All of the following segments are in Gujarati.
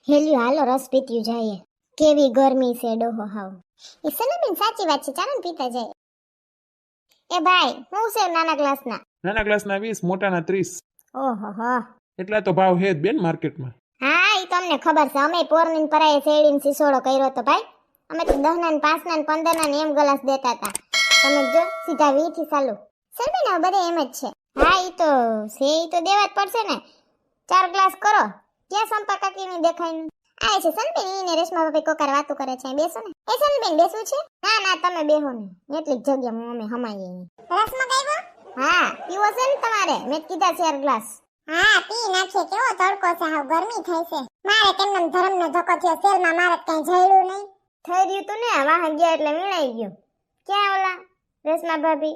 હેલ્યું હાલો રસ પીત્યું જાય. કેવી ગરમી છે ડોહો હાવ. એ સનમબેન સાચી વાત છે, ચાલો ને પીતા જાય. એ ભાઈ હું છે નાના ક્લાસના? નાના ક્લાસના 20, મોટાના 30. ઓહો હો. એટલા તો ભાવ હે જ બેન માર્કેટમાં. હા ઈ તમને ખબર છે, અમે પોરની પરાએ શેરડીને સિસોડો કર્યો તો ભાઈ. અમે તો 10 ના ને 5 ના ને 15 ના ને એમ ગ્લાસ દેતા હતા. તમે જો સીધા 20 થી ચાલુ. સનબેન હવે બધે એમ જ છે. હા ઈ તો છે, ઈ તો દેવા જ પડશે ને. 4 ગ્લાસ કરો. ક્યાં સંપા કાકી ની દેખાય ને. આ છે સનબેન, ઈ ને રેશમા ભાભી કોકર વાતો કરે છે, બેસો ને. એ સનબેન બેસવું છે? ના ના તમે બેહો ને, એટલી જ જગ્યા અમે હમાઈએ. રસમાં ગાયવો? હા પીવો છે ને તમારે, મેં કીધા 4 ગ્લાસ. હા પી નાખીએ, કેવો તડકો છે, હાવ ગરમી થઈ છે. મારે કેમનો ધર્મનો ધક્કો થયો, સેલમાં મારે કઈ જડ્યું નહીં. થઈ રહ્યું તું ને, વાહ ગયા એટલે વીણાઈ ગયું. ક્યાં ઓલા રેશમા ભાભી?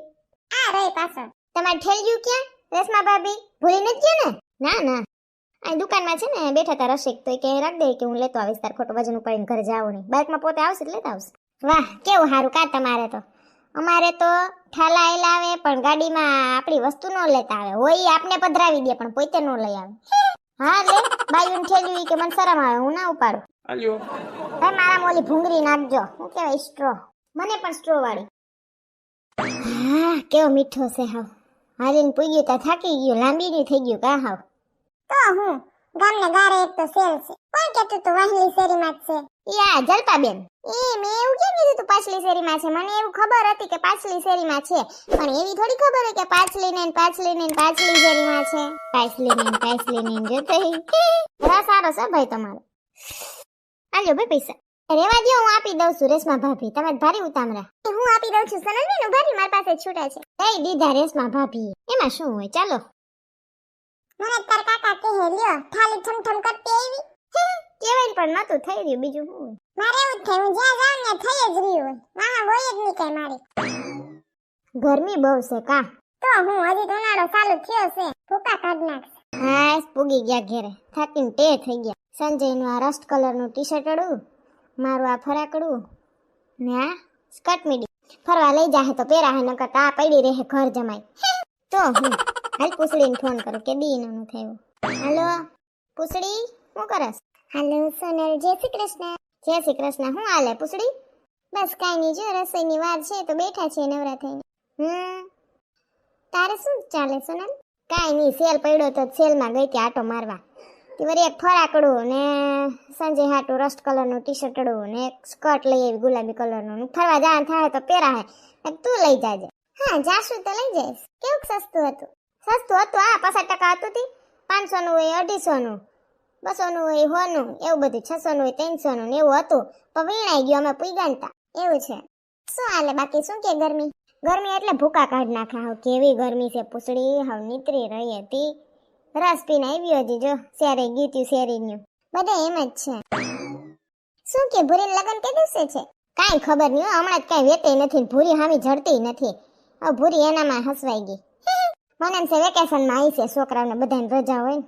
આ રહી પાછળ. તમારે ઠેલ્યું ક્યાં રેશમા ભાભી? ભૂલી નથી ગયા ને? ના ના, આ દુકાનમાં છે ને બેઠા તા રસિક, તો કે રાખ દે કે હું લેતો આવીશ, તાર ખોટો વજન ઉપાડીને ઘરે જાવ નહીં. બાઇકમાં પોતે આવશે એટલે લેતા આવશે. વાહ કેવું સારું કા તમારે તો. અમારે તો ઠાલા લાવે પણ ગાડીમાં આપણી વસ્તુ ન લેતા આવે, હોય આપને પધરાવી દે પણ પોતે ન લઈ આવે. હા લે બાયુન ઠેલ્યું કે મને શરમ આવે, હું ના ઉપાડું. આલ્યો ભાઈ મારા મોલી ભૂંગળી નાખજો, હું કહેવાય સ્ટ્રો, મને પણ સ્ટ્રો વાળી. હા કેવો મીઠો છે હાવ. હાલીને પૂગ્યું તા થાકી ગયું, લાંબી ની થઈ ગયું કા હાવ. તો હું ગામને ગારે એક તો સેલ છે. કોણ કહેતું તું વાહલી શેરીમાં જ છે? યા જલપાબેન. મેં એવું કેમ કીધું તું પાછલી શેરીમાં છે? મને એવું ખબર હતી કે પાછલી શેરીમાં છે, પણ એવી થોડી ખબર હોય કે પાછલી ને પાછલી શેરીમાં છે. પાછલી ને જોતો રસ સારો છે ભાઈ તમારો. આલ્યો ભાઈ પૈસા. રેવા દો, હું આપી દઉં છું રેશમા ભાભી, તમે ભારી ઉતામરા. હું આપી દઉં છું સનલબેન, ભાભી મારી પાસે છૂટા છે. દઈ દીધા રેશમા ભાભી, એમાં શું હોય. ચાલો મને તાર કાકા કહે લ્યો થાલી ઠમઠમ કરતી આવી. કેવાય પણ નતું થઈ રહ્યું, બીજું શું હોય. મારે એવું જ થાય, હું જ્યાં જાઉં ને થઈ જ રહ્યું હોય, વાહ હોય જ નહીં કઈ મારી. ગરમી બહુ છે કા. તો હું હજી તો ઉનાળો ચાલુ થયો છે, ભૂકા કાઢ નાખ. હા પૂગી ગયા ઘેરે, થાકીને તે થઈ ગયા. સંજયનું આ રસ્ટ કલરનું ટી શર્ટ અડું, મારું આ ફરાકડું ને આ સ્કર્ટ મીડી. ફરવા લઈ જાહે તો પહેરાહે, નકર આ પડી રહે ઘર જમાઈ. તો હું હાલ પૂછડીને ફોન કરું કે દી નું થયું. હાલો પૂછડી શું કરસ? હાલો સોનલ, જય શ્રી કૃષ્ણ. જય શ્રી કૃષ્ણ. શું હાલે પૂછડી? બસ કાઈ નહીં, જો રસોઈની વાર છે તો બેઠા છે નવરા થઈને. તારે શું ચાલે સોનલ? કાઈ નહીં, સેલ પડ્યો તો સેલમાં ગઈ હતી આટો મારવા. તે વળી એક ફરાકડું ને સંજય હાટું રસ્ટ કલરનું ટી શર્ટડું ને એક સ્કર્ટ લઈ આવી ગુલાબી કલરનું. ફરવા જવાનું થાય તો પહેરાહે, તું લઈ જાજે. હા જાશું તો લઈ જઈશ. કેવું સસ્તું હતું? સસ્તું હતું, હા 50% હતું તી. 500 નું હોય, 250 નું, 200 નું હોય, 100 નું, એવું બધું 600 નું હોય, 300 નું એવું હતું. પણ વીણાઈ ગયું, અમે પૂગાનતા એવું છે. શું હાલે બાકી, શું કે ગરમી? ગરમી એટલે ભૂકા કાઢ નાખા. હાવ કેવી ગરમી છે પૂછડી, હાવ નીતરી રહી હતી. રસ પીને આવી હજી, જો શેરે ગીત્યું શેરીન્યું બધે એમ જ છે. શું કે ભૂરીને લગન કે દિવસે છે? કાઈ ખબર નહીં, હમણાં જ કાઈ વેતે નથી, ભૂરી હામી જડતી નથી. હવે ભૂરી એનામાં હસવાઈ ગઈ. મને છે વેકેશનમાં આવી છે, છોકરાઓને બધાને રજા હોય ને.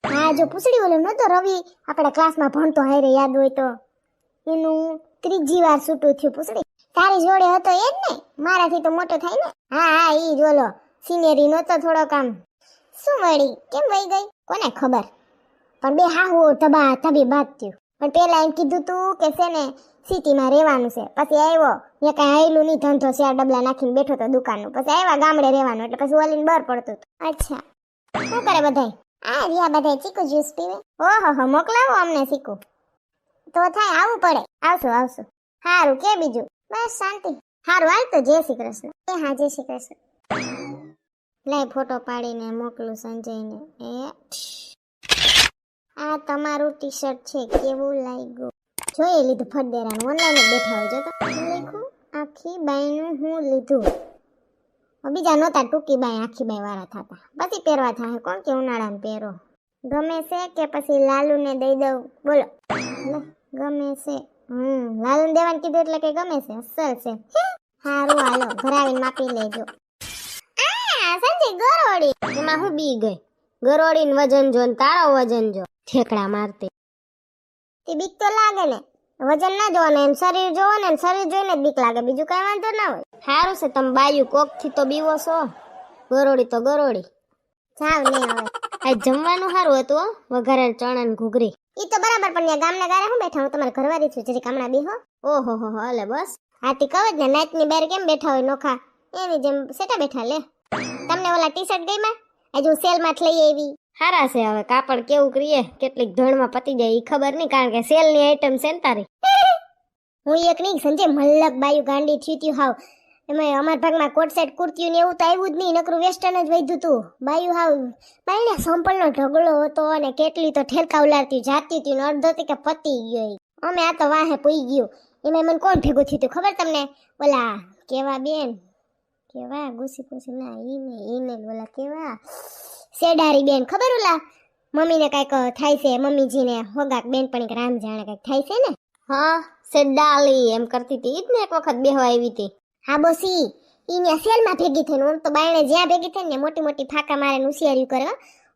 હા જો પૂછડી ઓલો નતો રવિ આપણા ક્લાસમાં ભણતો હારે, યાદ હોય તો એનું 3જી વાર છૂટું થયું પૂછડી. તારી જોડે હતો એ જ ને, મારાથી તો મોટો થાય ને. હા ઈ જ ઓલો સિનિયરી નતો થોડો કામ. શું વળી કેમ વહી ગઈ કોને ખબર, પણ બે હાહુ ધબા ધબી બાત થયું. પણ પેલા એમ કીધું તું કે છે ને સિટીમાં રહેવાનું છે, પછી આવ્યો ત્યાં કઈ આયલું નહીં, ધંધો 4 ડબલા નાખીને બેઠો તો દુકાનનું, પછી આવ્યા ગામડે રહેવાનું, એટલે પછી ઓલીને બર પડતું. અચ્છા શું કરે બધાય? આ રહ્યા બધાય ચીકુ જ્યુસ પીવે. ઓહો મોકલાવો અમને ચીકુ. તો થાય આવવું પડે. આવશું. હારું કે બીજું? બસ શાંતિ. હારું હાલ તો જય શ્રી કૃષ્ણ. હા જય શ્રી કૃષ્ણ. લઈ ફોટો પાડીને મોકલું સંજયને. આ તમારું ટી શર્ટ છે, કેવું લાગ્યું? જોઈ લીધું ફટદેરાનું, ઓનલાઈન જ બેઠા હોય. જો તો લખ્યું આખી બાઈનું હું લીધું. બીજા નહોતા ટૂંકી બાઈ આખી બાઈ વાળા થતા, પછી પહેરવા થાય. કોણ કે ઉનાળામાં પહેરો? ગમે છે કે પછી લાલુને દઈ દઉં? બોલો ગમે છે. લાલુને દેવાનું કીધું એટલે કે ગમે છે, અસર છે. હારું હાલો ભરાવીને માપી લેજો. સંજય ગરોડી એમાં હું બી ગઈ. ગરોડીને વજન જો ને તારો વજન જો, ઠેકડા મારતી. તે બીક તો લાગે ને, વજન ના જોવો ને એમ શરીર જોવો ને, શરીર જોઈને જ બીક લાગે, બીજું કઈ વાંધો ના હોય. સારું છે તમે બાયું કોક થી તો બીવો છો. ગરોડી તો ગરોડી. જાવ ને હવે. આ જમવાનું સારું હતું હો, વઘારેલ ચણા ને ઘૂઘરી. ઈ તો બરાબર, પણ ત્યાં ગામના ગારે હું બેઠા, હું તમારા ઘરવાળી છું, જરીક હમણાં બેહો. ઓહો હો હાલે બસ. હા તી કહો જ ને, નાચની બહાર કેમ બેઠા હોય નોખા, એની જેમ સેટા બેઠા લે. તમને ઓલા ટી શર્ટ ગઈમાં? આજે હું સેલમાં જ લઈ આવી. હારા છે, હવે કાપડ કેવું કરીએ, કેટલીક ધણમાં પતી જાય ઈ ખબર નહીં, કારણ કે સેલની આઈટમ છે ને તારી. હું એક નહીં સંજય મલ્લક બાયું ગાંડી થયું હાવ. એમાં અમાર ભાગમાં કોટ સેટ કુર્તીયું ને એવું તો આવ્યું જ નહીં, નકરું વેસ્ટર્ન જ વધ્યું તું. બાયું હાવ બાયણે સંપલનો ઢગલો હતો અને કેટલી તો ઠેલકા ઉલાડતી જાતી હતી ને અડધો કે પતી ગયો ઈ. અમે આ તો વાહે પૂઈ ગયું. એમાં મને કોણ ભેગું થયું તું ખબર તમને? ઓલા કેવા બેન, કેવા ગુસી ના ઈને ઓલા કેવા સેડારી બેન, ખબર ઓલા મમ્મીને કાંઈક થાય છે, મમ્મીજીને હોગાક બેનપણી કે રામ જાણે કાંઈક થાય છે ને. હા સેડાલી એમ કરતી હતી, ઈ જ ને એક વખત બેહવા આવી હતી. હા બોસી ઈને સેલમાં ભેગી થઈને, આમ તો બાયણે જ્યાં ભેગી થઈને મોટી મોટી ફાકા મારે ઉશિયારી કરે.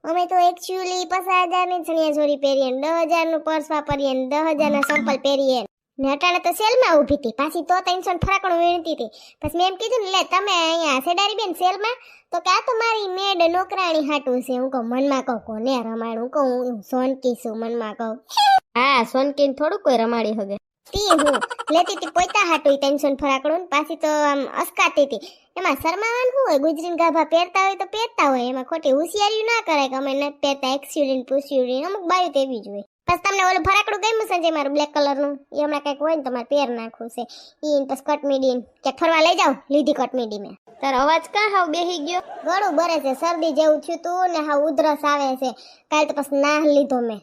અમે તો એકચ્યુઅલી 50,000 ની ચણિયા ચોળી પહેરીએ, 10,000 નું પર્સ વાપરીએ, 10,000 ના સંપલ પહેરીએ ને અટાણે તો સેલમાં ઊભી હતી. પાછી તો 300 ફરાકણું વીણતી હતી. પછી મેં એમ કીધું ને, લે તમે અહીંયા સેડારી બેન સેલમાં, તો કે આ તો મારી મેડ નોકરાણી હાટું છે. હું કહું મનમાં કહું કોને રમાડું, હું કહું સોનકી છું મનમાં કહું. હા સોનકી થોડું કોઈ રમાડી હગે. તી હું લેતી હતી પોતા હાટું 300 ફરાકડું, પાછી તો આમ અસકાતી હતી. એમાં શરમાવાનું શું હોય, ગુજરીન ગાભા પહેરતા હોય તો પહેરતા હોય, એમાં ખોટી હોશિયારી ના કરાય કે અમે નથી પહેરતા, એક્સ્યુરિન પુસ્યુરિન અમુક બાયું તો એવી જ હોય. પછી તમને ઓલું ફરાકડું ગમ્યું સંજય મારું બ્લેક કલરનું, એ હમણાં કંઈક હોય ને તમારે પહેર નાખવું છે ઈ. પછી કટ મીડીન ક્યાંક ફરવા લઈ જાવ, લીધી કટ મીડી મેં. તારો અવાજ કાં હાવ બેહી ગયો? ગળું બરે છે, શરદી જેવું થયું તું ને હાવ ઉધરસ આવે છે. કાલ તો પછી નાહ લીધો મેં.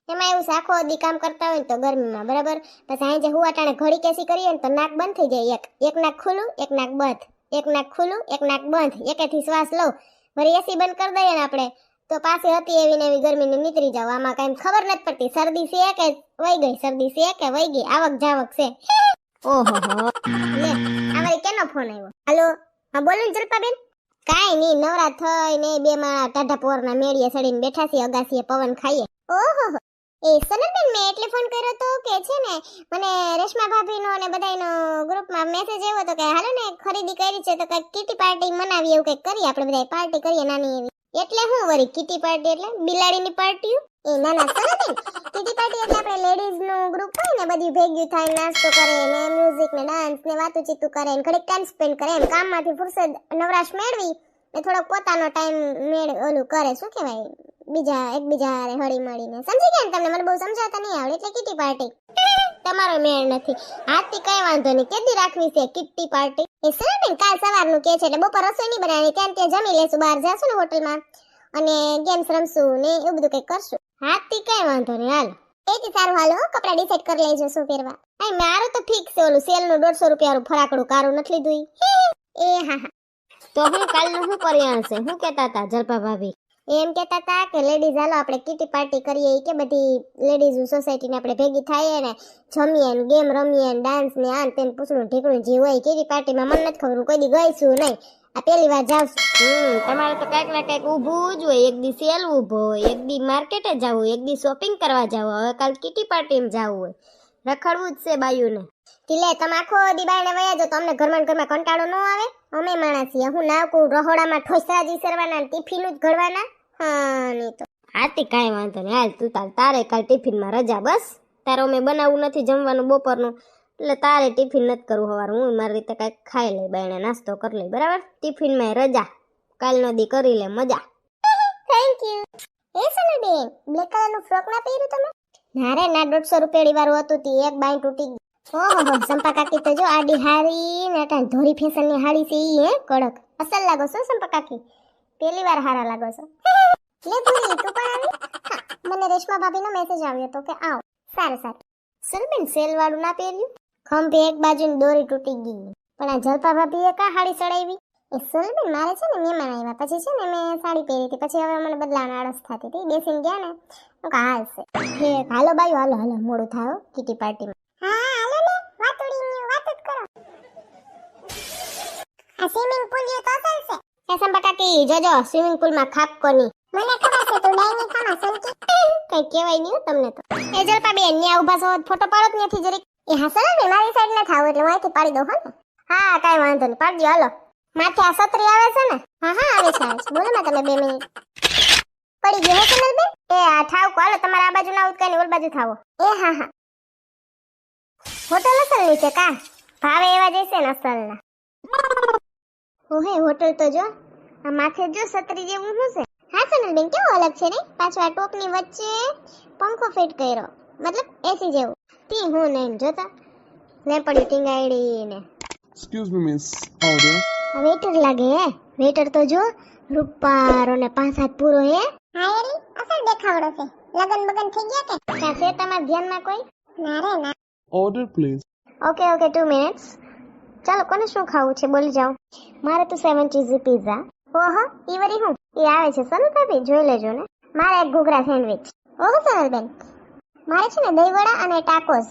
એમાં એવું છે આખો દી કામ કરતા હોય ને તો ગરમીમાં બરાબર, પછી અહીં જે હુવાટાણે ઘડી કેસી કરીએ ને તો નાક બંધ થઈ જાય. એક નાક ખુલ્લું એક નાક બંધ, એક નાક ખુલ્લું એક નાક બંધ, એકેથી શ્વાસ લો, વળી એસી બંધ કરી દઈએ ને આપણે તો પાછી હતી એવી ને એવી ગરમીને નીતરી જાવ. આમાં કઈ ખબર નથી પડતી શરદી છે કે વહી ગઈ, શરદી છે કે વહી ગઈ, આવક જાવક છે. ઓહો લે આ કેનો ફોન આવ્યો? હાલો હા બોલો ને જલ્પાબેન. કાઈ નહીં, નવરા થઈને બે માં ટાઢા પોરના મેળીએ સડીને બેઠા છીએ, અગાસીએ પવન ખાઈએ. ઓહો એ સનલબેન મેં એટલે ફોન કર્યો તો કે છે ને મને રેશમા ભાભીનો અને બધાયનો ગ્રુપમાં મેસેજ આવ્યો તો કે હાલો ને ખરીદી કરી છે તો કઈક કીટી પાર્ટી મનાવી, એવું કઈક કરીએ આપણે બધા પાર્ટી કરીએ નાની એવી. એટલે હું વળી કીટી પાર્ટી એટલે બિલાડીની પાર્ટી? એ ના ના સનલબેન, કીટી પાર્ટી એટલે આપણે લેડીઝ નું ગ્રુપ હોય ને, બધું ભેગું થાય, નાસ્તો કરે ને મ્યુઝિક ને ડાન્સ ને વાતું ચીતું કરે ને ઘડીક ટાઈમ સ્પેન્ડ કરે, એમ કામમાંથી ફુરસદ નવરાશ મેળવી ને થોડોક પોતાનો ટાઈમ મેળ ઓલું કરે, શું કહેવાય, બીજા એકબીજા હળી મળીને. સમજી ગયા ને તમને? મને બહુ સમજાવતા નહીં આવડે એટલે કીટી પાર્ટી. તમારો મેળ નથી. હાથી કઈ વાંધો નહીં, કેદી રાખવી છે કીટી પાર્ટી? એ સનલબેન કાલ સવારનું કે છે એટલે બપોર રસોઈ નહીં બનાવવાની, ત્યાં જમી લેશું, બહાર જાશું ને હોટલમાં અને ગેમ્સ રમશું ને એવું બધું કઈ કરશું. હાથી કઈ વાંધો નહીં, હાલો એથી સારું. હાલો કપડા ડિસાઈડ કરી લેજો શું પહેરવા. અહીં મારું તો ફિક્સ છે, ઓલું સેલનું 150 રૂપિયાનું ફરાકડું કારું નથી લીધું. એ હા હા તો હું કાલનું શું કર્યા હશે? શું કહેતા હતા જલ્પા ભાભી? એમ કહેતા હતા કે લેડીઝ હાલો આપણે કીટી પાર્ટી કરીએ, કે બધી લેડીઝ સોસાયટીને આપણે ભેગી થાય ને જમીએ ને ગેમ રમીએ ને ડાન્સ ને આન તેન પૂછડું ઢીકડું જે હોય. કીટી પાર્ટીમાં મને નથી ખબર, હું કોઈ દી ગઈશું નહીં, આ પહેલી વાર જાવ છું. તમારે તો કંઈક ને કંઈક ઊભું જ હોય, એક દી સેલ ઊભો હોય, એક દી માર્કેટે જવું, એક દી શોપિંગ કરવા જવું, હવે કાલ કીટી પાર્ટીમાં જવું હોય, રખડવું જ છે બાયુને. લે તમે આખો દી બાયણે વયા જો તો અમને ઘરમાં કંટાળો ન આવે? અમે માણસ છીએ, હું ના કહું રહોડામાં ઠોસરાજી સરવાના ટિફિન જ ઘડવાના. હા નહીં તો હાથી કાંઈ વાંધો નહીં, હાલ તું તારે કાલ ટિફિનમાં રજા. બસ તારે મેં બનાવવું નથી જમવાનું બપોરનું, એટલે તારે ટિફિન નથી કરવું સવારે, હું મારી રીતે કાંઈક ખાઈ લઈ, બાયણે નાસ્તો કરી લઈ, બરાબર? ટિફિનમાં રજા, કાલનો દી કરી લે મજા. Thank you. એ સનલબેન બ્લેક કલરનું ફ્રોક ના પહેર્યું તમે? ના રે ના, 150 રૂપિયાની વાળું હતું તી, એક બાઈ તૂટી ગઈ. ઓહો સંપા કાકી તો જો આડી હારી ને અટાણ ધોરી ફેશનની હાડી છે ઈ, હે કડક અસલ લાગો છો સંપા કાકી, પહેલી વાર હારા લાગો છો. લે ભૂરી તું પણ આવી? હા મને રેશમા ભાભીનો મેસેજ આવ્યો તો કે આવ. સારું સારું. સનલબેન સેલ વાળું ના પહેર્યું? ખંભે એક બાજુની દોરી તૂટી ગઈ, પણ આ જલ્પા ભાભીએ કા હાડી ચડાવી? એ સનલબેન મારે છે ને મહેમાન આવ્યા પછી છે ને મેં સાડી પહેરી હતી, પછી હવે મને બદલાવાની આળસ થતી હતી, બેસીને ગયા ને હું કા હાલશે. હે હાલો બાયું હાલો હાલો, મોડું થાય કીટી પાર્ટીમાં. હા હાલો ને વાતુડીની વાત જ કરો. આ સ્વિમિંગ પૂલ યુ તો ચાલશે. એ સંપા કાકી જોજો સ્વિમિંગ પૂલમાં ખાપ કોની. મને ખબર છે તું ડાઈની ખામાં સંકી. કઈ કહેવાય નહીં તમને તો. એ જલ્પા બેન ન્યા ઊભા છો ફોટો પાડો જ નથી જરીક. એ હા સર ને મારી સાઈડ ના થાવ એટલે હું અહીંથી પાડી દઉં હો ને. હા કાઈ વાંધો નહીં, પાડજો હાલો. માથે આ છત્રી આવે છે ને? હા હા આવે છે. બોલો ને તમે 2 મિનિટ. પડી ગયો હે સનલબેન? એ આ થાવ કોલ હાલો તમારા આ બાજુ ના ઉતકાઈ ને ઓલ બાજુ થાવો. એ હા હા. હોટલ અસલની છે કા? ભાવે એવા જઈશે ને અસલના. ઓહે હોટલ તો જો આ માથે જો છત્રી જેવું શું છે? હા સોનલબેન કેવું અલગ છે ને? પાછું આ ટોપની વચ્ચે પંખો ફિટ કર્યો, મતલબ એસી જેવું. તી હું નહીં જોતા લે પડ્યું ટીંગાડી ને. Excuse me, miss. Order. આ વેટર લાગે હે. વેટર તો જો રૂપારો ને 5-7 પૂરો હે. હા એરી અસલ દેખાવડો છે. લગન બગન થઈ ગયા કે? ક્યાં છે તમારા ધ્યાનમાં કોઈ? ના રે ના. Order, please. Okay 2 minutes. ચાલો કોને શું ખાવું છે બોલી જાઓ. મારે તો 7 ચીઝી પિઝા. ઓહો ઈ વરી હું? ઈ આવે છે સનુ ભાભી જોઈ લેજો ને. મારે એક ઘૂઘરા સેન્ડવિચ. ઓહો સનલબેન મારે છે ને દહીંવડા અને ટાકોસ.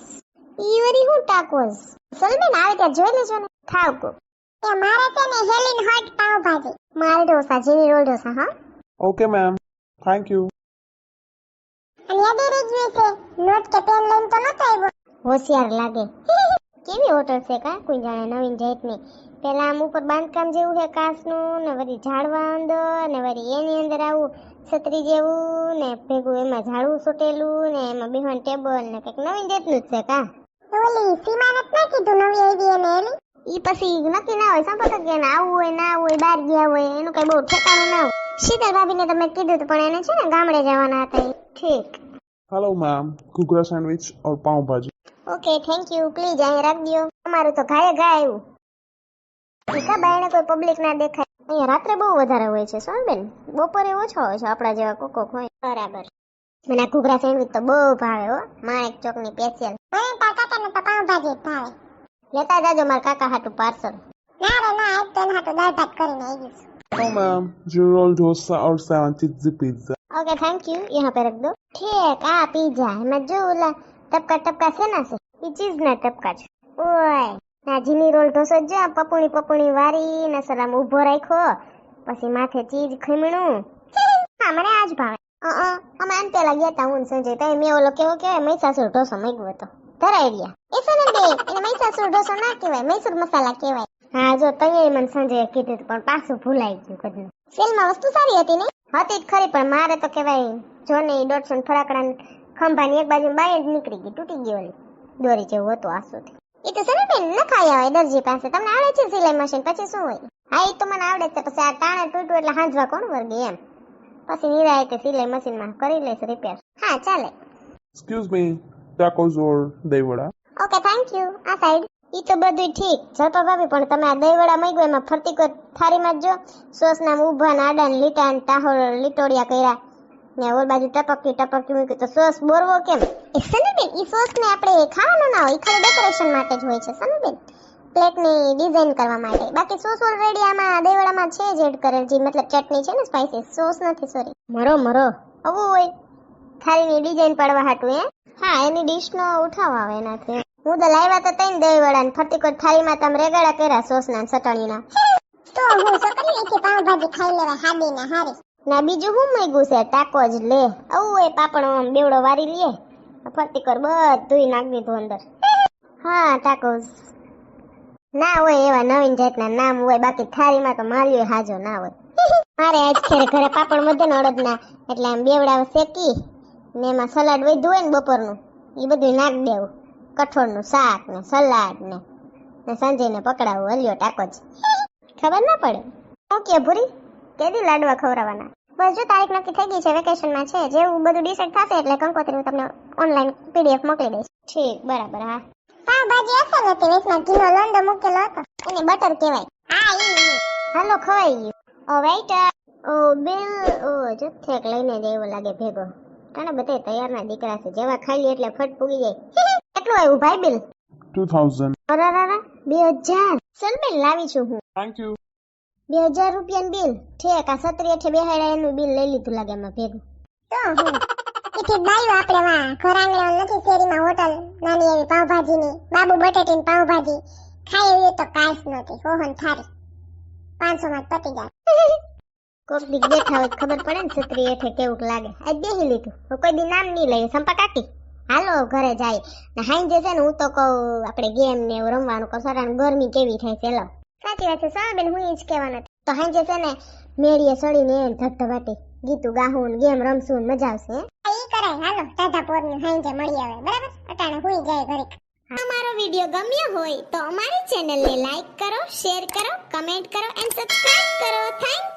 ઈ વરી હું ટાકોસ? સનલબેન આવે ત્યાં જોઈ લેજો ને. ખાવ કો. એ મારે છે ને હેલિન હોટ પાવભાજી. મારે ઢોસા જીની રોલ ઢોસા હા. Okay, ma'am. Thank you. અને યાદ રહેજો છે નોટ કે પેન લઈને તો નતો આવ્યો. હોશિયાર લાગે. કેવી હોટલ છે કા કોઈ જાણે નવીન જાતની. પેલા આમ ઉપર બાંધકામ જેવું છે કાચનું ને વળી ઝાડવા અંદર ને વળી એની અંદર આવું છત્રી જેવું ને ભેગું એમાં ઝાડવું સોટેલું ને એમાં બેહવાન ટેબલ ને કંઈક નવીન જાતનું જ છે કા. ઓલી સીમાનત ના કીધું નવી આવી એને એલી. ઈ પછી નક્કી ના હોય સંપર્ક કે આવું હોય ના હોય બહાર ગયા હોય એનું કઈ બહુ ઠેકાણું ના હોય. શીતલ ભાભીને તમે કીધું હતું પણ એને છે ને ગામડે જવાના હતા ઈ. ઠીક. Hello, ma'am. Kukra sandwich or pav bhaji. Okay thank you please અહીં રાખ દો. અમારું તો ઘાયે ઘા આવ્યું. ઈકા બાયણે કોઈ પબ્લિક ના દેખાય. અહીંયા રાત્રે બહુ વધારે હોય છે સોનબેન. બપોરે ઓછો હોય છે આપણા જેવા કોકોક હોય. બરાબર. મને આ ઘૂઘરા સેન્ડવિચ તો બહુ ભાવે હો. માણેક ચોકની સ્પેશિયલ. મને તાર કાકાને તો પાવભાજી ભાવે. લેતા જાજો મારા કાકા હાટું પાર્સલ. ના રે ના આજ તો એના હાટું દાળ ભાત કરીને આવી છું. No, ma'am. Roll dosa or 7 cheesy pizza. Okay thank you यहाँ पे रख दो. ठीक आ पिज्जा मैं जो बोला टपका टपका से ना से ये चीज ना टपका છે. ઓય ના જીની રોલ ઢોસો જ પપુણી વારી ને સલામ ઊભો રાખ્યો પછી માથે ચીઝ ખમણું. હા મને આજ ભાવે. અમે અંતે લાગ્યા તા હું સંજય તઈ મેં ઓલો કેવો કે મૈસાસુર ઢોસો માંગ્યો હતો ધરાઈ રહ્યા. એ સને બે એને મૈસાસુર ઢોસો ના કહેવાય મૈસૂર મસાલા કહેવાય. હા જો તઈ મને સંજય કીધું પણ પાછું ભૂલાઈ ગયું કદનું. સેલમાં વસ્તુ સારી હતી ને? હતી જ ખરી પણ મારે તો કહેવાય જો ને 150 ફરાકડા ખંભાની એક બાજુ બાય જ નીકળી ગઈ તૂટી ગઈ ઓલી દોરી જેવું હતું આસુથી. એ તો સને બેન ન ખાયા હોય દરજી પાસે. તમને આવડે છે સિલાઈ મશીન પછી શું હોય? હા એ તો મને આવડે છે પછી આ ટાણે તૂટ્યું એટલે હાંજવા કોણ વર્ગે એમ પછી નિરાયતે સિલાઈ મશીનમાં કરી લઈશ રિપેર. હા ચાલે. Excuse me. Tacos or dahi vada. Okay thank you આ સાઈડ. ઈ તો બધું ઠીક જતો ભાભી પણ તમે આ દહીંવડા માંગ્યો એમાં ફરતી કોઈ થાળીમાં જ જો સોસ ના ઊભા ને આડા ને લીટા ને તાહોર લીટોડિયા કર્યા ને ઓલ બાજુ ટપકી મૂકી તો સોસ બોરવો કેમ? એ સનબેન ઈ સોસ ને આપણે ખાવાનું ના હોય ખાલી ડેકોરેશન માટે જ હોય છે સનબેન. પ્લેટ ની ડિઝાઇન કરવા માટે. બાકી સોસ ઓલરેડી આમાં દહીંવડામાં છે જ એડ કરેલ જે મતલબ ચટણી છે ને સ્પાઇસીસ સોસ નથી સોરી. મરો આવું હોય થાળીની ડિઝાઇન પાડવા હાટું હે. હા એની ડીશ નો ઉઠાવ આવે એનાથી. હું તો લાવ્યા તો તઈને દહીંવડા ને ફરતી કોઈ થાળીમાં તમે રેગાડા કર્યા સોસ ના ચટણીના. તો હું સકરી એથી પાવભાજી ખાઈ લેવા હાડી ને હારી. ના બીજું હું માંગ્યું છે ટાકો જ લે. આવું હોય પાપડ આમ બેવડો વારી લે ફરતી કર બધું નાખ દીધું અંદર. હા ટાકોસ ના હોય એવા નવીન જાતના નામ હોય બાકી થાળીમાં તો માલ્યો હાજો ના હોય. મારે આજ ખેરે ઘરે પાપડ વધે ને અડદના એટલે આમ બેવડા શેકી ને એમાં સલાડ વધ્યું હોય ને બપોરનું એ બધું નાખ દેવું. કઠોળનું શાક ને સલાડ ને સંજયને પકડાવું હલ્યો ટાકો જ. ખબર ના પડે. ઓકે ભૂરી કેદી લાડવા ખવડાવવાના? બસ જો તારીખ નક્કી થઈ ગઈ છે વેકેશનમાં છે જેવું બધું ડિસાઈડ થશે એટલે કંકોત્રી હું તમને ઓનલાઈન પીડીએફ મોકલી દઈશ. ઠીક બરાબર હા. પાવભાજી અસલ હતી વેચમાં કિલો લોંદો મૂકેલો હતો એને બટર કહેવાય. હા ઈ હાલો ખવાઈ ગયું. ઓ વેઇટર ઓ બિલ ઓ જથ્થેક લઈને જ એવું લાગે ભેગો. કાને બધે તૈયારના દીકરા છે જેવા ખાઈ લે એટલે ફટ પૂગી જાય. કેટલું આવ્યું ભાઈ બિલ? 2000. અરે 2000. સલમેન લાવી છું હું. Thank you. 2000 રૂપિયાનું બિલ. ઠેક આ સત્રી એઠે બેહાડ્યા એનું બિલ લઈ લીધું લાગે એમાં ભેગું. તો હું એથી બાયું આપણે વા ઘર આંગણે નથી શેરીમાં હોટલ નાની એવી પાવભાજીની બાબુ બટેટીની પાવભાજી ખાઈ એવી તો કાંઈ જ નહોતી. હોહન થારી 500 માં પતી જાય. કોક દી બેઠા હોય ખબર પડે ને છત્રી એઠે કેવું લાગે. આજ બેહી લીધું કોઈ દી નામ નહીં લઈ સંપા કાકી હાલો ઘરે જાય ને હાઈ જશે ને હું તો કહું આપણે ગેમ ને એવું રમવાનું કહું સરાણ ગરમી કેવી થાય છે લો. સાચી વાત છે સાબેન હું ઈ જ કહેવાનું હતું. તો હાઈ જશે ને મેળીએ સડીને ધબધબાટી ગીતું ગાહું ગેમ રમશું મજા આવશે. ઈ કરાય જાય હાલો ટાટા પોરનું હાંજે મળી આવે બરાબર અટાણે હુઈ જાય ઘરે અમારો વિડિયો ગમ્યો હોય તો અમારી ચેનલને લાઈક કરો શેર કરો કમેન્ટ કરો એન્ડ સબસ્ક્રાઇબ કરો થેન્ક